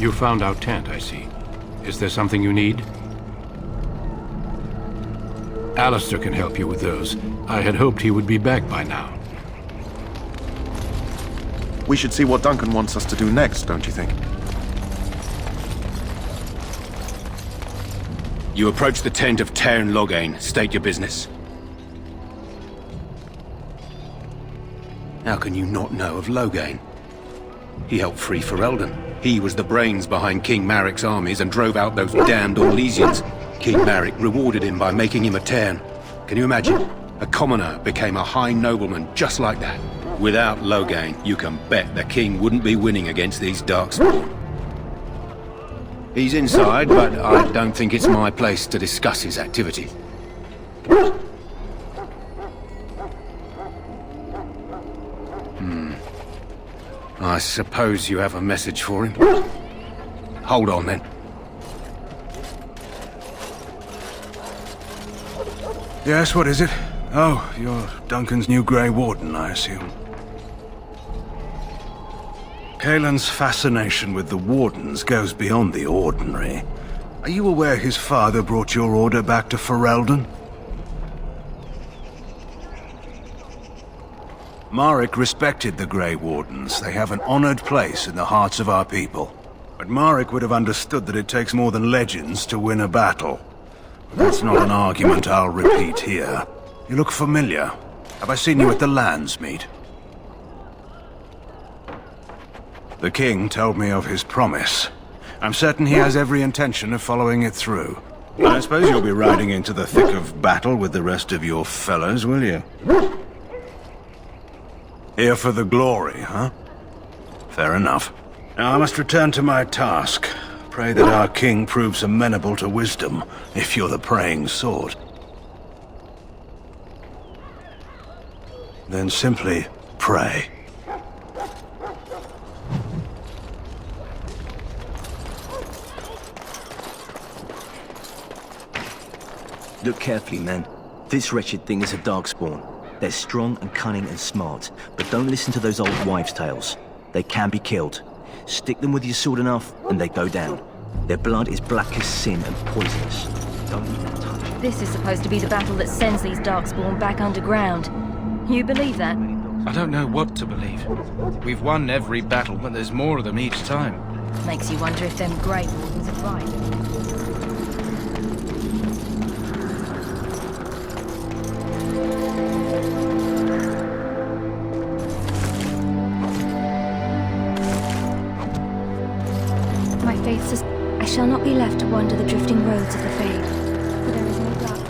You found our tent, I see. Is there something you need? Alistair can help you with those. I had hoped he would be back by now. We should see what Duncan wants us to do next, don't you think? You approach the tent of Tairn Loghain. State your business. How can you not know of Loghain? He helped free Ferelden. He was the brains behind King Maric's armies and drove out those damned Orlesians. King Maric rewarded him by making him a Tairn. Can you imagine? A commoner became a high nobleman just like that. Without Loghain, you can bet the king wouldn't be winning against these Darkspawn. He's inside, but I don't think it's my place to discuss his activity. I suppose you have a message for him. Hold on, then. Yes, what is it? Oh, you're Duncan's new Grey Warden, I assume. Kaelin's fascination with the Wardens goes beyond the ordinary. Are you aware his father brought your order back to Ferelden? Maric respected the Grey Wardens. They have an honored place in the hearts of our people. But Maric would have understood that it takes more than legends to win a battle. But that's not an argument I'll repeat here. You look familiar. Have I seen you at the Landsmeet? The king told me of his promise. I'm certain he has every intention of following it through. I suppose you'll be riding into the thick of battle with the rest of your fellows, will you? Here for the glory, huh? Fair enough. Now I must return to my task. Pray that our king proves amenable to wisdom, if you're the praying sort. Then simply pray. Look carefully, men. This wretched thing is a Darkspawn. They're strong and cunning and smart, but don't listen to those old wives' tales. They can be killed. Stick them with your sword enough, and they go down. Their blood is black as sin and poisonous. Don't even touch it. This is supposed to be the battle that sends these Darkspawn back underground. You believe that? I don't know what to believe. We've won every battle, but there's more of them each time. Makes you wonder if them Grey Wardens are right. I shall not be left to wander the drifting roads of the Fade, for there is no darkness.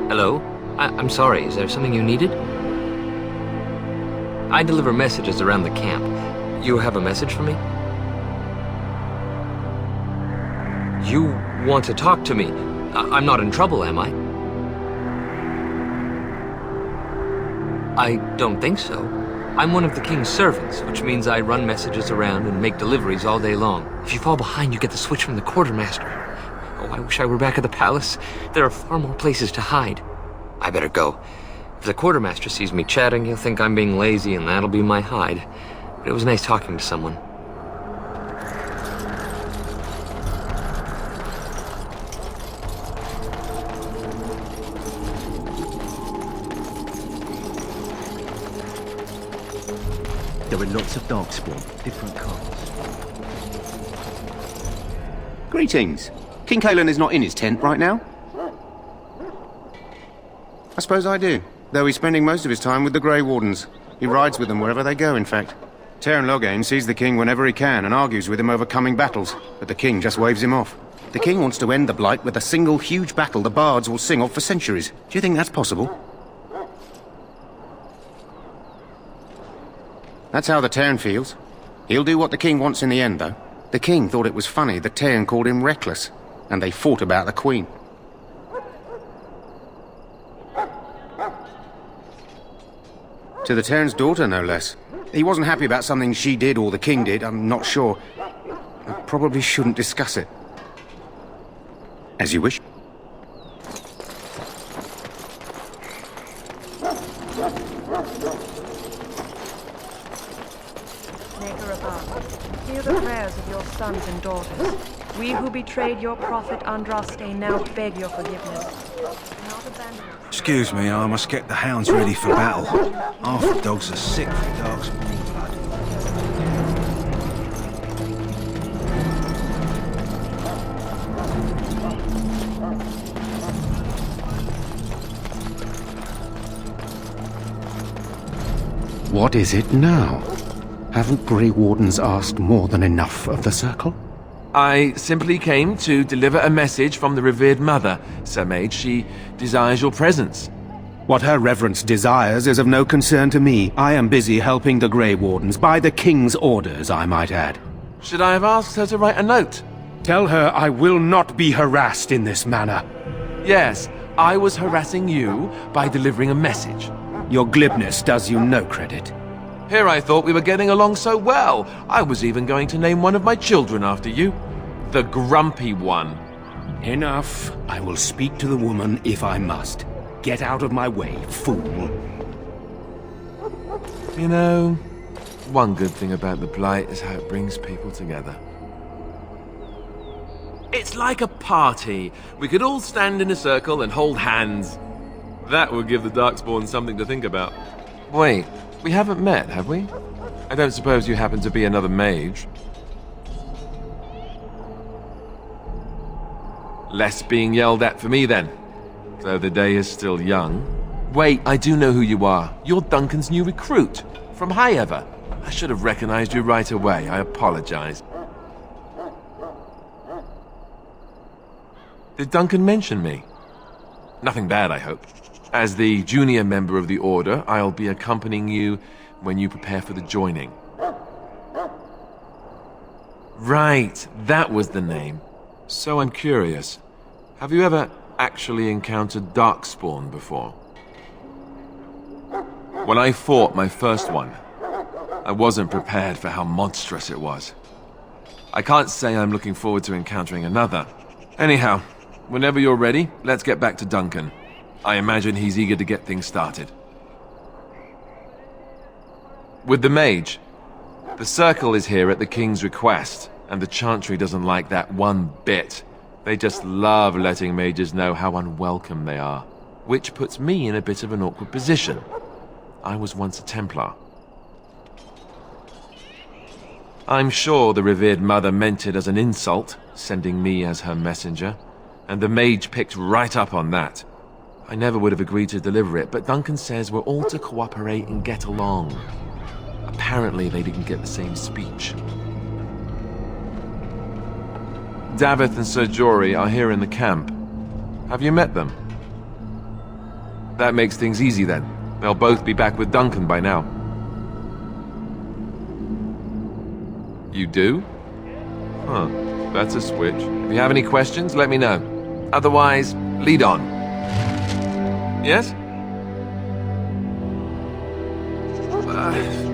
Hello? I'm sorry, is there something you needed? I deliver messages around the camp. You have a message for me? You want to talk to me? I'm not in trouble, am I? I don't think so. I'm one of the king's servants, which means I run messages around and make deliveries all day long. If you fall behind, you get the switch from the quartermaster. Oh, I wish I were back at the palace. There are far more places to hide. I better go. If the quartermaster sees me chatting, he'll think I'm being lazy, and that'll be my hide. But it was nice talking to someone. There are lots of Darkspawn, different colors. Greetings. King Kaelin is not in his tent right now? I suppose I do, though he's spending most of his time with the Grey Wardens. He rides with them wherever they go, in fact. Tairn Loghain sees the king whenever he can and argues with him over coming battles, but the king just waves him off. The king wants to end the Blight with a single huge battle the bards will sing of for centuries. Do you think that's possible? That's how the Tairn feels. He'll do what the king wants in the end, though. The king thought it was funny that Tairn called him reckless, and they fought about the queen. To the Tairn's daughter, no less. He wasn't happy about something she did or the king did, I'm not sure. I probably shouldn't discuss it. As you wish. Maker above, hear the prayers of your sons and daughters. We who betrayed your prophet Andraste now beg your forgiveness. Not abandon us. Excuse me, I must get the hounds ready for battle. Half the dogs are sick for darkspawn blood. What is it now? Haven't Grey Wardens asked more than enough of the Circle? I simply came to deliver a message from the revered mother, Sir Mage. She desires your presence. What her reverence desires is of no concern to me. I am busy helping the Grey Wardens, by the King's orders, I might add. Should I have asked her to write a note? Tell her I will not be harassed in this manner. Yes, I was harassing you by delivering a message. Your glibness does you no credit. Here I thought we were getting along so well. I was even going to name one of my children after you. The Grumpy One. Enough. I will speak to the woman if I must. Get out of my way, fool. You know, one good thing about the Blight is how it brings people together. It's like a party. We could all stand in a circle and hold hands. That would give the Darkspawn something to think about. Wait, we haven't met, have we? I don't suppose you happen to be another mage. Less being yelled at for me, then. Though the day is still young. Wait, I do know who you are. You're Duncan's new recruit. From Highever. I should have recognized you right away. I apologize. Did Duncan mention me? Nothing bad, I hope. As the junior member of the Order, I'll be accompanying you when you prepare for the joining. Right, that was the name. So I'm curious. Have you ever actually encountered Darkspawn before? When I fought my first one, I wasn't prepared for how monstrous it was. I can't say I'm looking forward to encountering another. Anyhow, whenever you're ready, let's get back to Duncan. I imagine he's eager to get things started. With the mage, the Circle is here at the King's request, and the Chantry doesn't like that one bit. They just love letting mages know how unwelcome they are, which puts me in a bit of an awkward position. I was once a Templar. I'm sure the revered mother meant it as an insult, sending me as her messenger, and the mage picked right up on that. I never would have agreed to deliver it, but Duncan says we're all to cooperate and get along. Apparently they didn't get the same speech. Davith and Sir Jory are here in the camp. Have you met them? That makes things easy then. They'll both be back with Duncan by now. You do? Huh, that's a switch. If you have any questions, let me know. Otherwise, lead on. Yes?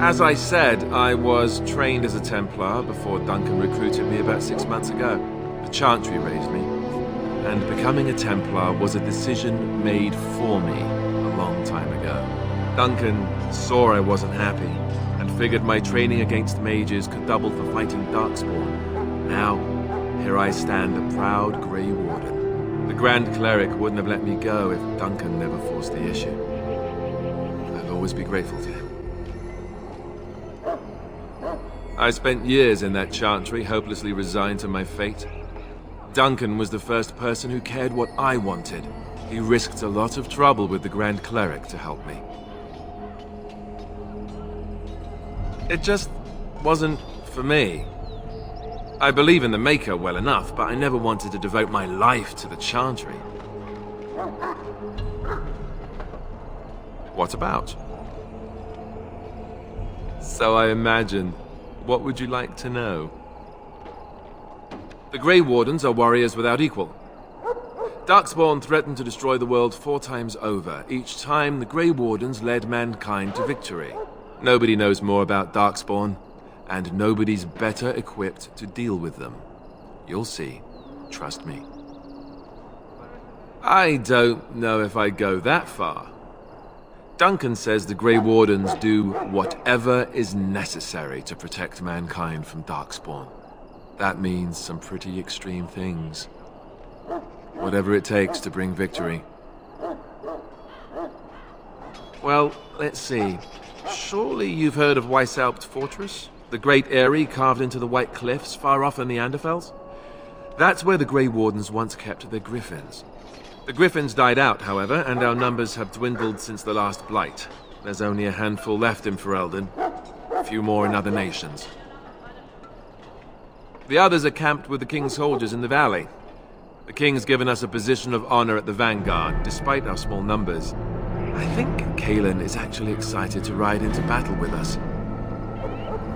As I said, I was trained as a Templar before Duncan recruited me about 6 months ago. The Chantry raised me, and becoming a Templar was a decision made for me a long time ago. Duncan saw I wasn't happy, and figured my training against mages could double for fighting Darkspawn. Now, here I stand, a proud Grey Warden. The Grand Cleric wouldn't have let me go if Duncan never forced the issue. I'll always be grateful to him. I spent years in that Chantry, hopelessly resigned to my fate. Duncan was the first person who cared what I wanted. He risked a lot of trouble with the Grand Cleric to help me. It just wasn't for me. I believe in the Maker well enough, but I never wanted to devote my life to the Chantry. What about? So I imagine. What would you like to know? The Grey Wardens are warriors without equal. Darkspawn threatened to destroy the world 4 times over. Each time, the Grey Wardens led mankind to victory. Nobody knows more about Darkspawn, and nobody's better equipped to deal with them. You'll see. Trust me. I don't know if I'd go that far. Duncan says the Grey Wardens do whatever is necessary to protect mankind from Darkspawn. That means some pretty extreme things. Whatever it takes to bring victory. Well, let's see. Surely you've heard of Weishaupt Fortress? The great eyrie carved into the White Cliffs far off in the Anderfels? That's where the Grey Wardens once kept their griffins. The griffins died out, however, and our numbers have dwindled since the last blight. There's only a handful left in Ferelden, a few more in other nations. The others are camped with the King's soldiers in the valley. The King's given us a position of honor at the vanguard, despite our small numbers. I think Cailan is actually excited to ride into battle with us.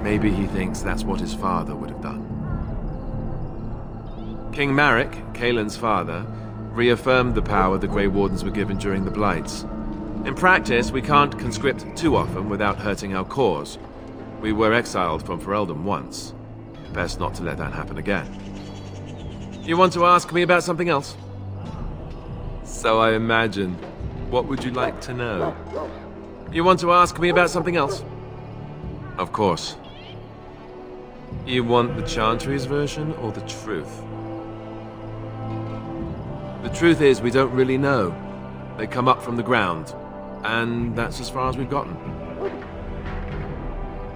Maybe he thinks that's what his father would have done. King Maric, Cailan's father, reaffirmed the power the Grey Wardens were given during the Blights. In practice, we can't conscript too often without hurting our cause. We were exiled from Ferelden once. Best not to let that happen again. You want to ask me about something else? So I imagine. What would you like to know? You want to ask me about something else? Of course. You want the Chantry's version or the truth? The truth is, we don't really know. They come up from the ground, and that's as far as we've gotten.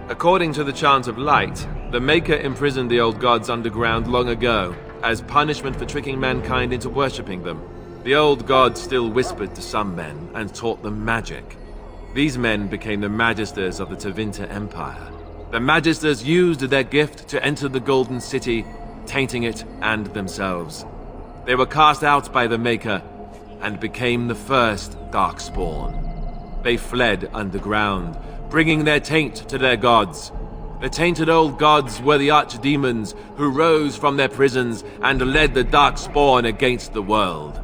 According to the Chant of Light, the Maker imprisoned the old gods underground long ago, as punishment for tricking mankind into worshipping them. The old gods still whispered to some men and taught them magic. These men became the Magisters of the Tevinter Empire. The Magisters used their gift to enter the Golden City, tainting it and themselves. They were cast out by the Maker and became the first Darkspawn. They fled underground, bringing their taint to their gods. The tainted old gods were the archdemons who rose from their prisons and led the Darkspawn against the world.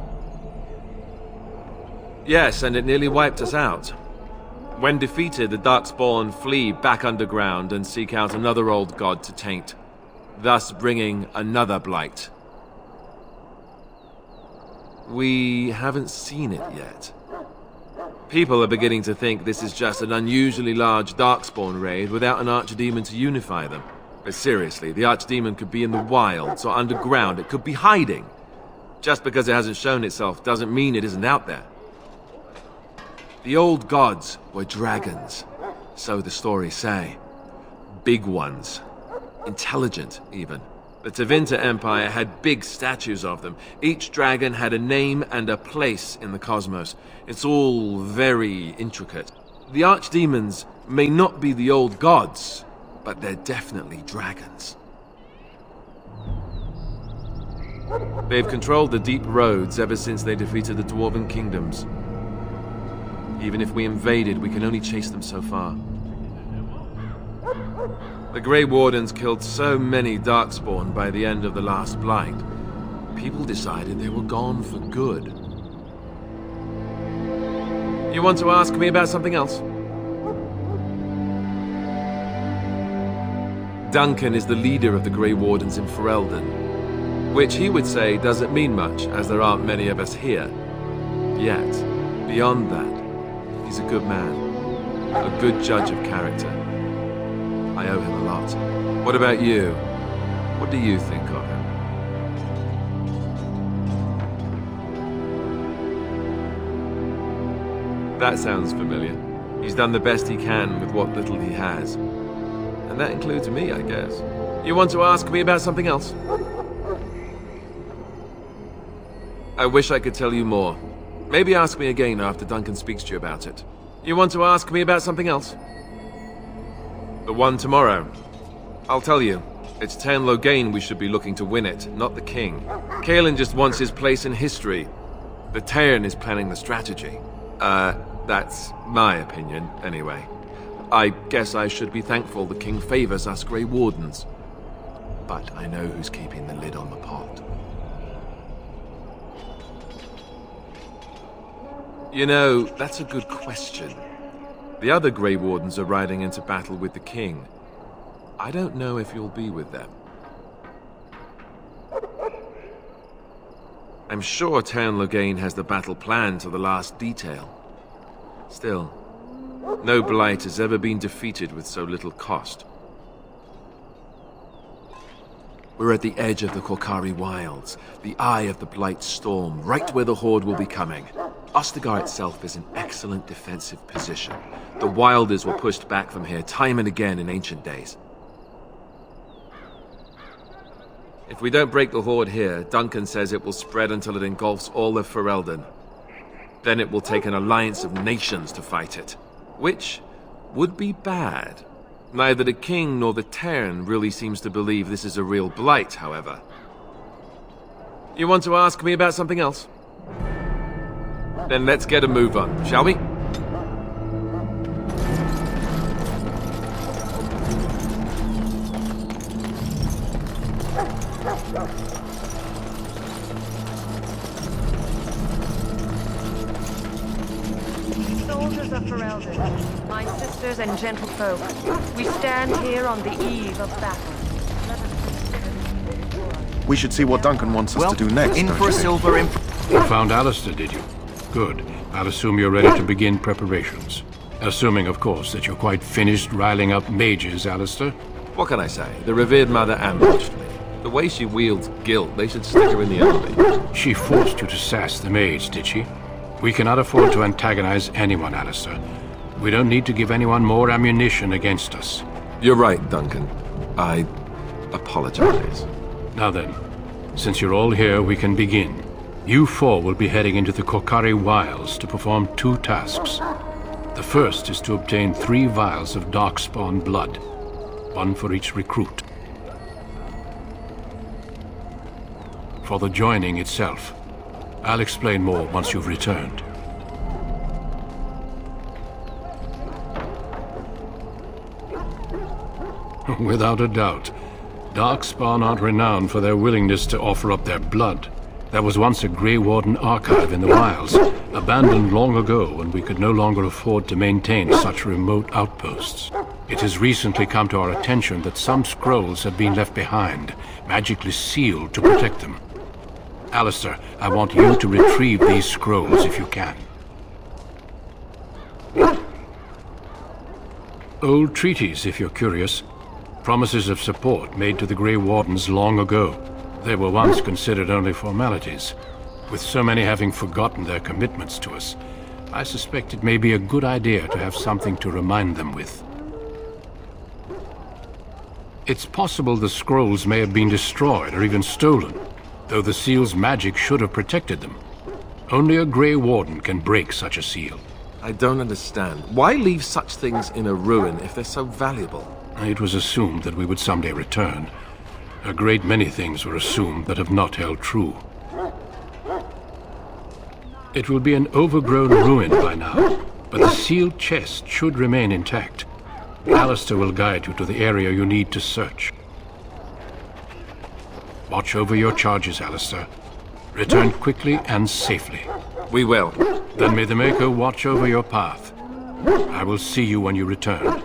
Yes, and it nearly wiped us out. When defeated, the Darkspawn flee back underground and seek out another old god to taint, thus bringing another blight. We haven't seen it yet. People are beginning to think this is just an unusually large Darkspawn raid without an archdemon to unify them. But seriously, the archdemon could be in the wilds or underground. It could be hiding. Just because it hasn't shown itself doesn't mean it isn't out there. The old gods were dragons, so the stories say. Big ones. Intelligent, even. The Tevinter Empire had big statues of them. Each dragon had a name and a place in the cosmos. It's all very intricate. The archdemons may not be the old gods, but they're definitely dragons. They've controlled the deep roads ever since they defeated the Dwarven kingdoms. Even if we invaded, we can only chase them so far. The Grey Wardens killed so many Darkspawn by the end of the last Blight. People decided they were gone for good. You want to ask me about something else? Duncan is the leader of the Grey Wardens in Ferelden, which he would say doesn't mean much, as there aren't many of us here. Yet, beyond that, he's a good man, a good judge of character. I owe him a lot. What about you? What do you think of him? That sounds familiar. He's done the best he can with what little he has. And that includes me, I guess. You want to ask me about something else? I wish I could tell you more. Maybe ask me again after Duncan speaks to you about it. You want to ask me about something else? The one tomorrow. I'll tell you. It's Tairn Loghain we should be looking to win it, not the king. Cailan just wants his place in history. The Tairn is planning the strategy. That's my opinion, anyway. I guess I should be thankful the king favors us Grey Wardens. But I know who's keeping the lid on the pot. You know, that's a good question. The other Grey Wardens are riding into battle with the king. I don't know if you'll be with them. I'm sure Tairn Loghain has the battle planned to the last detail. Still, No blight has ever been defeated with so little cost. We're at the edge of the Korkari Wilds, the eye of the Blight storm, right where the Horde will be coming. Ostagar itself is an excellent defensive position. The Wilders were pushed back from here time and again in ancient days. If we don't break the Horde here, Duncan says it will spread until it engulfs all of Ferelden. Then it will take an alliance of nations to fight it, which would be bad. Neither the King nor the Terran really seems to believe this is a real blight, however. You want to ask me about something else? Then let's get a move on, shall we? Soldiers of Ferelden, my sisters and gentlefolk, we stand here on the eve of battle. We should see what Duncan wants us to do next, in don't for a you think? silver, in You found Alistair, did you? Good. I'll assume you're ready to begin preparations. Assuming, of course, that you're quite finished riling up mages, Alistair. What can I say? The revered mother ambushed me. The way she wields guilt, they should stick her in the army. She forced you to sass the mage, did she? We cannot afford to antagonize anyone, Alistair. We don't need to give anyone more ammunition against us. You're right, Duncan. I apologize. Now then, since you're all here, we can begin. You four will be heading into the Korkari Wilds to perform 2 tasks. The first is to obtain 3 vials of Darkspawn blood, 1 for each recruit. For the joining itself, I'll explain more once you've returned. Without a doubt, Darkspawn aren't renowned for their willingness to offer up their blood. There was once a Grey Warden archive in the wilds, abandoned long ago when we could no longer afford to maintain such remote outposts. It has recently come to our attention that some scrolls have been left behind, magically sealed to protect them. Alistair, I want you to retrieve these scrolls if you can. Old treaties, if you're curious. Promises of support made to the Grey Wardens long ago. They were once considered only formalities. With so many having forgotten their commitments to us, I suspect it may be a good idea to have something to remind them with. It's possible the scrolls may have been destroyed or even stolen, though the seal's magic should have protected them. Only a Grey Warden can break such a seal. I don't understand. Why leave such things in a ruin if they're so valuable? It was assumed that we would someday return. A great many things were assumed that have not held true. It will be an overgrown ruin by now, but the sealed chest should remain intact. Alistair will guide you to the area you need to search. Watch over your charges, Alistair. Return quickly and safely. We will. Then may the Maker watch over your path. I will see you when you return.